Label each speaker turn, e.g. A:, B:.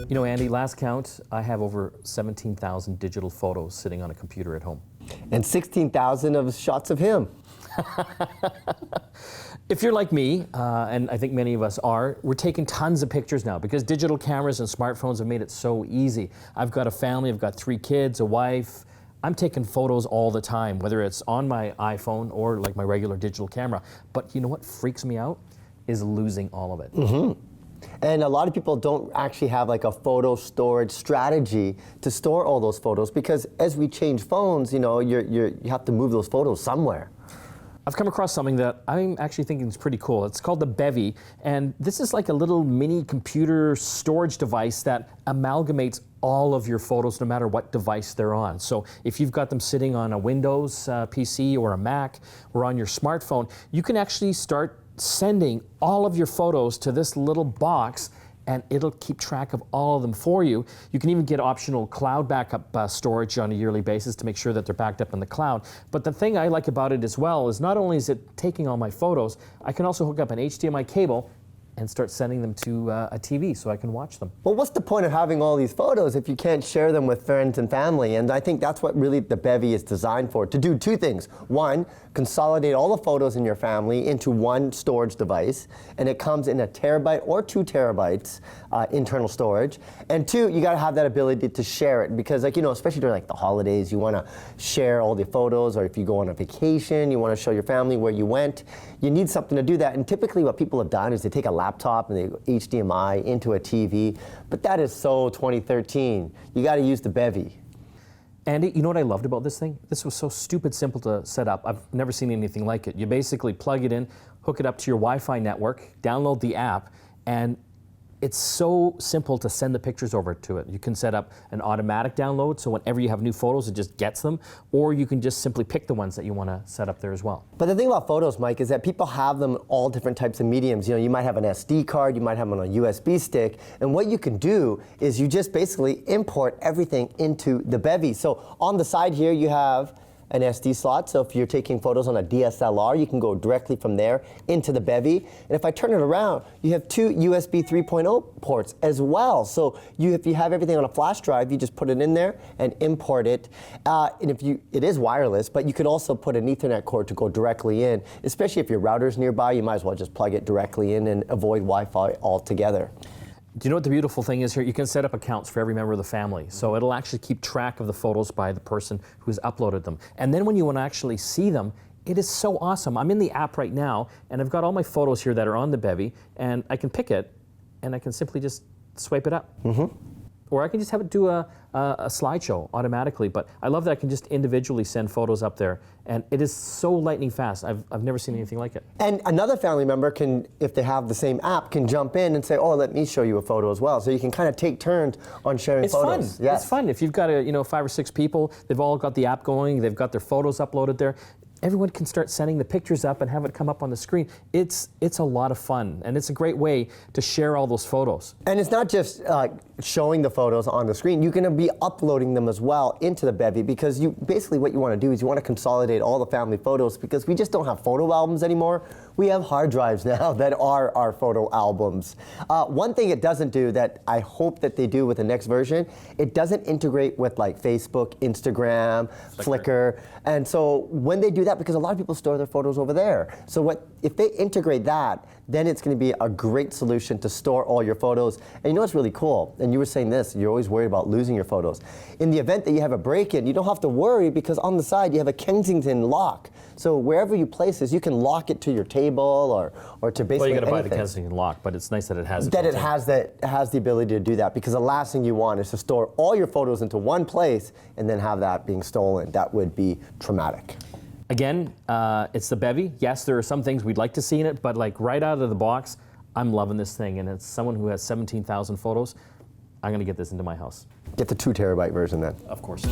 A: You know, Andy, last count, I have over 17,000 digital photos sitting on a computer at home.
B: And 16,000 of shots of him.
A: If you're like me, and I think many of us are, we're taking tons of pictures now because digital cameras and smartphones have made it so easy. I've got a family, I've got 3 kids, a wife. I'm taking photos all the time, whether it's on my iPhone or like my regular digital camera. But you know what freaks me out is losing all of it.
B: Mm-hmm. And a lot of people don't actually have like a photo storage strategy to store all those photos because as we change phones, you know, you have to move those photos somewhere.
A: I've come across something that I'm actually thinking is pretty cool. It's called the Bevy, and this is like a little mini computer storage device that amalgamates all of your photos no matter what device they're on. So if you've got them sitting on a Windows PC or a Mac or on your smartphone, you can actually start sending all of your photos to this little box and it'll keep track of all of them for you. You can even get optional cloud backup storage on a yearly basis to make sure that they're backed up in the cloud. But the thing I like about it as well is not only is it taking all my photos, I can also hook up an HDMI cable and start sending them to a TV so I can watch them.
B: Well, what's the point of having all these photos if you can't share them with friends and family? And I think that's what really the Bevy is designed for, to do 2 things. 1, consolidate all the photos in your family into one storage device, and it comes in a terabyte or 2 terabytes internal storage. And 2, you gotta have that ability to share it because, like, you know, especially during like the holidays, you wanna share all the photos, or if you go on a vacation, you wanna show your family where you went, you need something to do that. And typically what people have done is they take a laptop and they go HDMI into a TV, but that is so 2013. You got to use the Bevy.
A: Andy, you know what I loved about this thing? This was so stupid simple to set up. I've never seen anything like it. You basically plug it in, hook it up to your Wi-Fi network, download the app, and it's so simple to send the pictures over to it. You can set up an automatic download, so whenever you have new photos, it just gets them, or you can just simply pick the ones that you want to set up there as well.
B: But the thing about photos, Mike, is that people have them in all different types of mediums. You know, you might have an SD card, you might have them on a USB stick, and what you can do is you just basically import everything into the Bevy. So on the side here, you have an SD slot, so if you're taking photos on a DSLR, you can go directly from there into the Bevy. And if I turn it around, you have 2 USB 3.0 ports as well. So if you have everything on a flash drive, you just put it in there and import it. And it is wireless, but you could also put an Ethernet cord to go directly in, especially if your router's nearby, you might as well just plug it directly in and avoid Wi-Fi altogether.
A: Do you know what the beautiful thing is here? You can set up accounts for every member of the family. So it'll actually keep track of the photos by the person who's uploaded them. And then when you want to actually see them, it is so awesome. I'm in the app right now, and I've got all my photos here that are on the Bevy, and I can pick it, and I can simply just swipe it up. Mm-hmm. Or I can just have it do a slideshow automatically. But I love that I can just individually send photos up there. And it is so lightning fast. I've never seen anything like it.
B: And another family member can, if they have the same app, can jump in and say, oh, let me show you a photo as well. So you can kind of take turns on sharing photos.
A: It's fun. Yes. It's fun. If you've got 5 or 6 people, they've all got the app going, they've got their photos uploaded there. Everyone can start sending the pictures up and have it come up on the screen. It's a lot of fun, and it's a great way to share all those photos.
B: And it's not just showing the photos on the screen. You're going to be uploading them as well into the Bevy, because basically what you want to do is you want to consolidate all the family photos, because we just don't have photo albums anymore. We have hard drives now that are our photo albums. One thing it doesn't do that I hope that they do with the next version, it doesn't integrate with like Facebook, Instagram, Flickr. And so when they do that, because a lot of people store their photos over there. So if they integrate that, then it's going to be a great solution to store all your photos. And you know what's really cool? And you were saying this, you're always worried about losing your photos. In the event that you have a break-in, you don't have to worry, because on the side you have a Kensington lock. So wherever you place this, you can lock it to your table or to basically anything.
A: Well, you got to buy the Kensington lock, but it's nice that it has it.
B: That it has the ability to do that, because the last thing you want is to store all your photos into one place and then have that being stolen. That would be traumatic.
A: Again, it's the Bevy. Yes, there are some things we'd like to see in it, but like right out of the box, I'm loving this thing. And it's someone who has 17,000 photos. I'm going to get this into my house.
B: Get the 2 terabyte version then.
A: Of course.